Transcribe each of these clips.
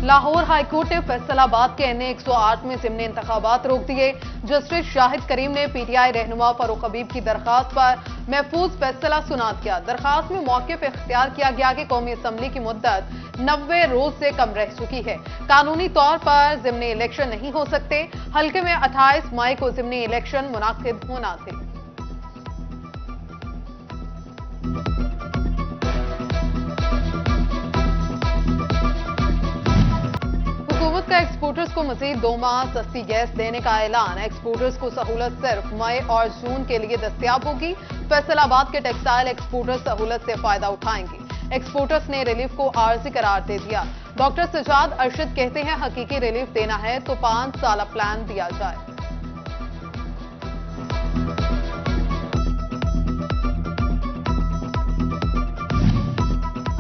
Lahore high court ने फैसलाबाद के NA 108 में ज़िमनी इंतखाबात रोक दिए। जस्टिस शाहिद करीम ने PTI रहनुमा फारूक हबीब की दरखास्त पर महफूज फैसला सुना दिया। दरखास्त में मौके पर इख्तियार किया गया कि कौमी असम्बली की मुद्दत 90 रोज से कम रह चुकी है। कानूनी तौर पर ज़िमनी इलेक्शन नहीं हो सकते। हल्के में 28 मई को ज़िमनी इलेक्शन मुनाकिद होना थे। हुकूमत का एक्सपोर्टर्स को मजीद 2 माह सस्ती गैस देने का ऐलान। एक्सपोर्टर्स को सहूलत सिर्फ मई और जून के लिए दस्तयाब होगी। फैसलाबाद के टेक्सटाइल एक्सपोर्टर्स सहूलत से फायदा उठाएंगे। एक्सपोर्टर्स ने रिलीफ को आर्जी करार दे दिया। डॉक्टर सजाद अरशद कहते हैं हकीकी रिलीफ देना है तो 5 साल प्लान दिया जाए।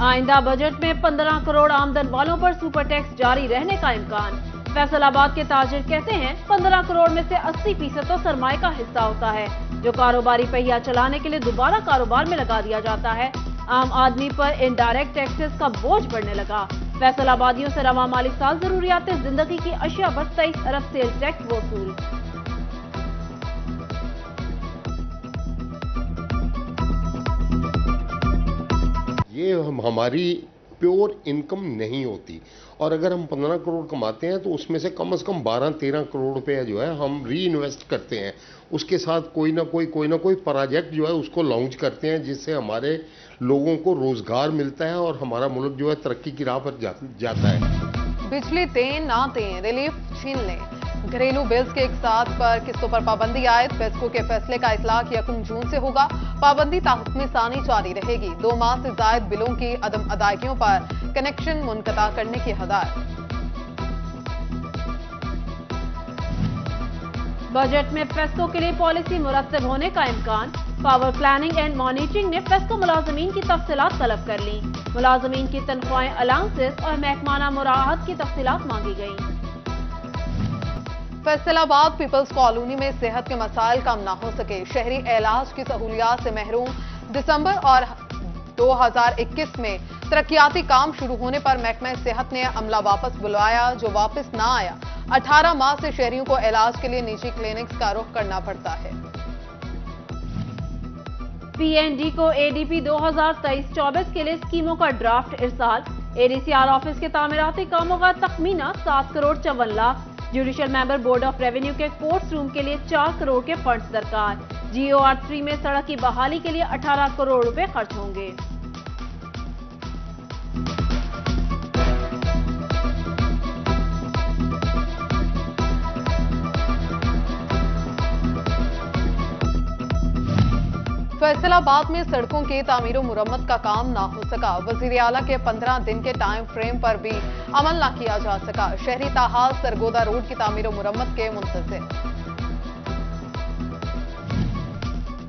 आइंदा बजट में 15 करोड़ आमदन वालों पर सुपर टैक्स जारी रहने का इम्कान। फैसलाबाद के ताजिर कहते हैं 15 करोड़ में से 80% तो सरमाए का हिस्सा होता है जो कारोबारी पहिया चलाने के लिए दोबारा कारोबार में लगा दिया जाता है। आम आदमी पर इनडायरेक्ट टैक्सेस का बोझ बढ़ने लगा। फैसलाबादियों से रवा माली साल जरूरियात जिंदगी की अशिया पर 23 अरब सेल टैक्स वसूल। ये हमारी प्योर इनकम नहीं होती और अगर हम 15 करोड़ कमाते हैं तो उसमें से कम 12-13 करोड़ रुपया जो है हम री इन्वेस्ट करते हैं। उसके साथ कोई ना कोई प्रोजेक्ट जो है उसको लॉन्च करते हैं जिससे हमारे लोगों को रोजगार मिलता है और हमारा मुल्क जो है तरक्की की राह पर जाता है। बिजली दें ना दें, रिलीफ छीन लें। घरेलू बिल्स के एक साथ पर किस्तों पर पाबंदी आयद। पेस्को के फैसले का इतलाक 1 जून से होगा। पाबंदी ताहुक्म सानी जारी रहेगी। 2 माह से जायद बिलों की अदम अदायगियों पर कनेक्शन मुनक़ता करने की हदायत। बजट में फेस्को के लिए पॉलिसी मुरतब होने का इम्कान। पावर प्लानिंग एंड मॉनिटरिंग ने फेस्को मुलाजमीन की तफसीलात तलब कर ली। मुलाजमीन की तनख्वाहें, अलाउंसेस और महकमाना मुराहत की तफसीलात मांगी गई। फैसलाबाद पीपल्स कॉलोनी में सेहत के मसाइल कम ना हो सके। शहरी इलाज की सहूलियात से महरूम। दिसंबर और 2021 में तरक्याती काम शुरू होने पर महकमा सेहत ने अमला वापस बुलाया जो वापस ना आया। 18 माह से शहरियों को इलाज के लिए निजी क्लिनिक्स का रुख करना पड़ता है। PND को ADP 2023-24 के लिए स्कीमों का ड्राफ्ट इरसाल। ADCR ऑफिस के तामीराती कामों का तखमीना 7 crore 54 lakh. Judicial member board of revenue के कोर्ट्स रूम के लिए 4 करोड़ के फंड्स दरकार। GOR 3 में सड़क की बहाली के लिए 18 करोड़ रुपए खर्च होंगे। फैसलाबाद में सड़कों की तामीर और मुरम्मत का काम ना हो सका। वजीर आला के 15 दिन के टाइम फ्रेम पर भी अमल ना किया जा सका। शहरी ताहाल सरगोदा रोड की तामीर और मुरम्मत के मुंतज़िर।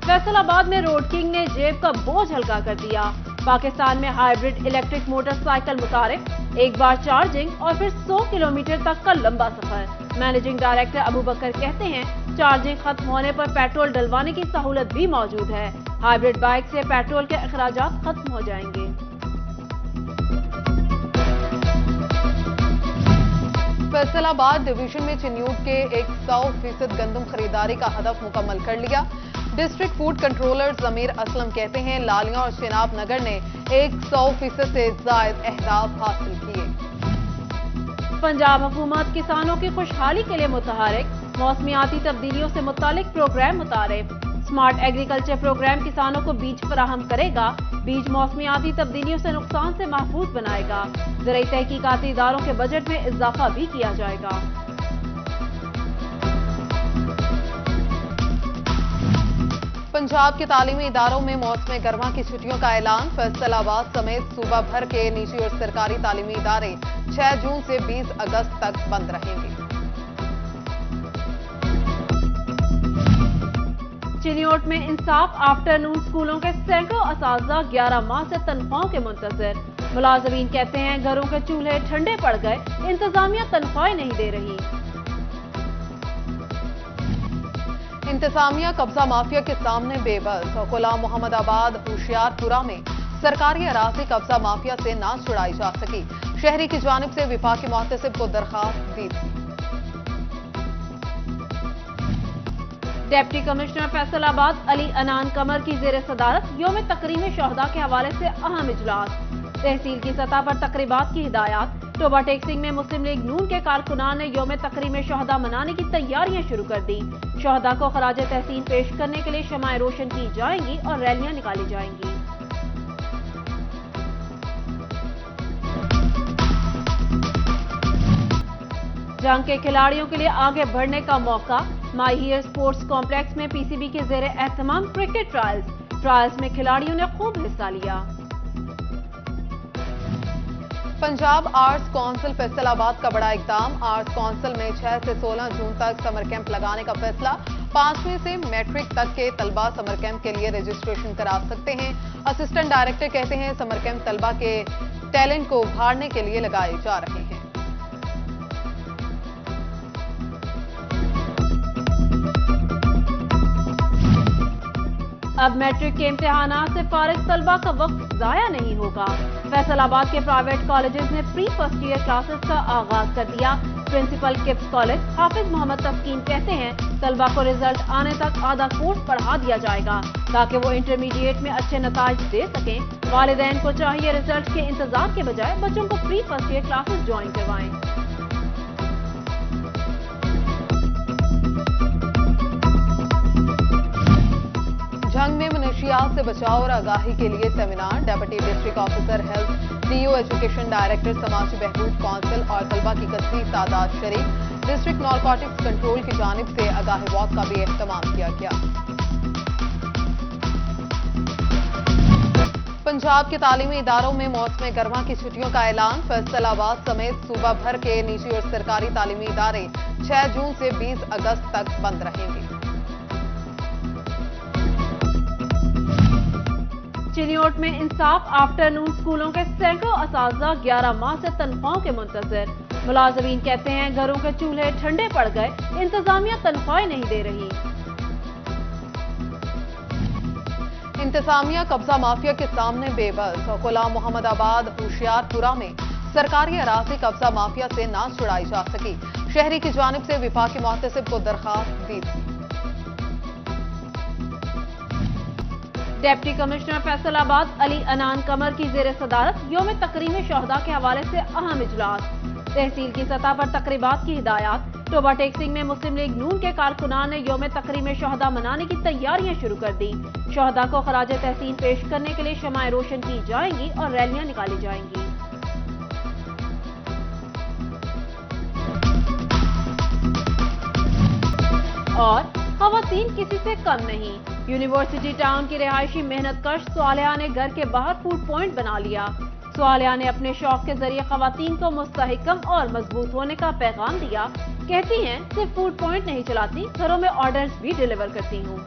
फैसलाबाद में रोड किंग ने जेब का बोझ हल्का कर दिया। पाकिस्तान में हाइब्रिड इलेक्ट्रिक मोटरसाइकिल मुतारिफ। एक बार चार्जिंग और फिर 100 किलोमीटर तक का लंबा सफर। मैनेजिंग डायरेक्टर अबू बकर कहते हैं चार्जिंग खत्म होने पर पेट्रोल डलवाने की सहूलत भी मौजूद है। हाइब्रिड बाइक से पेट्रोल के अखराजात खत्म हो जाएंगे। फैसलाबाद डिवीजन में चिन्यूट के 100% गंदम खरीदारी का हदफ मुकम्मल कर लिया। डिस्ट्रिक्ट फूड कंट्रोलर जमीर असलम कहते हैं लालिया और शेनाब नगर ने 100% से ज्यादा अहदाफ हासिल किए। पंजाब हुकूमत किसानों की खुशहाली के लिए मुतहरिक। मौसमियाती तब्दीलियों से मुतालिक प्रोग्राम मुतारिफ। स्मार्ट एग्रीकल्चर प्रोग्राम किसानों को बीज फराहम करेगा। बीज मौसमियाती तब्दीलियों से नुकसान से महफूज बनाएगा। ज़राई तहकीकाती इदारों के बजट में इजाफा भी किया जाएगा। पंजाब के तालीमी इदारों में मौसम गर्मा की छुट्टियों का ऐलान। फैसलाबाद समेत सूबा भर के निजी और सरकारी तालीमी इदारे 6 जून से 20 अगस्त तक बंद रहेंगे। चिन्योट में इंसाफ आफ्टरनून स्कूलों के सैकड़ों असातिज़ा 11 माह से तनख्वाहों के मुंतज़िर। मुलाजमीन कहते हैं घरों के चूल्हे ठंडे पड़ गए, इंतजामिया तनख्वाहें नहीं दे रही। इंतजामिया कब्जा माफिया के सामने बेबस। गुलाम मोहम्मदाबाद होशियारपुरा में सरकारी अराज़ी कब्जा माफिया से ना छुड़ाई जा सकी। शहरी की जानिब से विफाकी मुहतसिब को दरखास्त दी थी। डिप्टी कमिश्नर फैसलाबाद अली अनान कमर की ज़ेर सदारत यौम तकरीम शहदा के हवाले से अहम इजलास। तहसील की सतह पर तकरीबात की हिदायत। टोबा टेक्सिंग में मुस्लिम लीग नून के कारकुनान ने यौम तकरीम शहदा मनाने की तैयारियां शुरू कर दी। शहदा को खराज तहसीन पेश करने के लिए शमाएं रोशन की जाएंगी और रैलियां निकाली जाएंगी। जंग के खिलाड़ियों के लिए आगे बढ़ने का मौका। माई हियर स्पोर्ट्स कॉम्प्लेक्स में पीसीबी के ज़ेरे एहतमाम क्रिकेट ट्रायल्स में खिलाड़ियों ने खूब हिस्सा लिया। पंजाब आर्ट्स काउंसिल फैसलाबाद का बड़ा इकदाम। आर्ट्स काउंसिल में 6 से 16 जून तक समर कैंप लगाने का फैसला। 5वीं से मैट्रिक तक के तलबा समर कैंप के लिए रजिस्ट्रेशन करा सकते हैं। असिस्टेंट डायरेक्टर कहते हैं समर कैंप तलबा के टैलेंट को उभारने के लिए लगाए जा रहे हैं। अब मैट्रिक के इम्तिहानात से फारिग तलबा का वक्त जाया नहीं होगा। फैसलाबाद के प्राइवेट कॉलेजेस ने प्री फर्स्ट ईयर क्लासेस का आगाज कर दिया। प्रिंसिपल किप्स कॉलेज हाफिज मोहम्मद तस्कीन कहते हैं तलबा को रिजल्ट आने तक आधा कोर्स पढ़ा दिया जाएगा ताकि वो इंटरमीडिएट में अच्छे नताइज दे सकें। वालिदैन को चाहिए रिजल्ट के इंतजार के बजाय बच्चों को pre first year classes join करवाएं। जंग में मनशियात से बचाव और आगाही के लिए seminar. Deputy district officer health, DO education director, समाजी बहबूद काउंसिल और तलबा की कस्ती तादाद शरीक। डिस्ट्रिक्ट नारकोटिक्स कंट्रोल की जानिब से आगाही वॉक का भी एहतमाम किया गया। पंजाब के तालीमी इदारों में मौसम गर्मा की छुट्टियों का ऐलान। फैसलाबाद समेत सूबा भर के निजी और सरकारी तालीमी इदारे 6 जून से 20 अगस्त तक बंद रहेंगे। चिनियोट में इंसाफ आफ्टरनून स्कूलों के सैकड़ों असातिज़ा 11 माह से तनख्वाहों के मुंतज़िर। मुलाज़िमीन कहते हैं घरों के चूल्हे ठंडे पड़ गए, इंतजामिया तनख्वाहें नहीं दे रही। इंतजामिया कब्जा माफिया के सामने बेबस। गुलाम मोहम्मदाबाद होशियारपुरा में सरकारी अराज़ी कब्जा माफिया से ना छुड़ाई जा सकी। शहरी की जानिब से विफाकी मुहतसिब को दरखास्त दी थी। डिप्टी कमिश्नर फैसलाबाद अली अनान कमर की ज़ेर सदारत यौम तकरीम शहदा के हवाले से अहम इजलास। तहसील की सतह पर तकरीबात की हिदायत। टोबा टेक्सिंग में मुस्लिम लीग नून के कारकुनान ने यौम तकरीम शहदा मनाने की तैयारियां शुरू कर दी। शहदा को खराज तहसीन पेश करने के लिए शमाएं रोशन की जाएंगी और रैलियां निकाली जाएंगी। और खवातीन किसी से कम नहीं। यूनिवर्सिटी टाउन की रिहायशी मेहनतकश स्वालिहा ने घर के बाहर फूड पॉइंट बना लिया। स्वालिहा ने अपने शौक के जरिए खवातीन को मुस्तहकम और मजबूत होने का पैगाम दिया। कहती हैं सिर्फ फूड पॉइंट नहीं चलाती, घरों में ऑर्डर्स भी डिलीवर करती हूँ।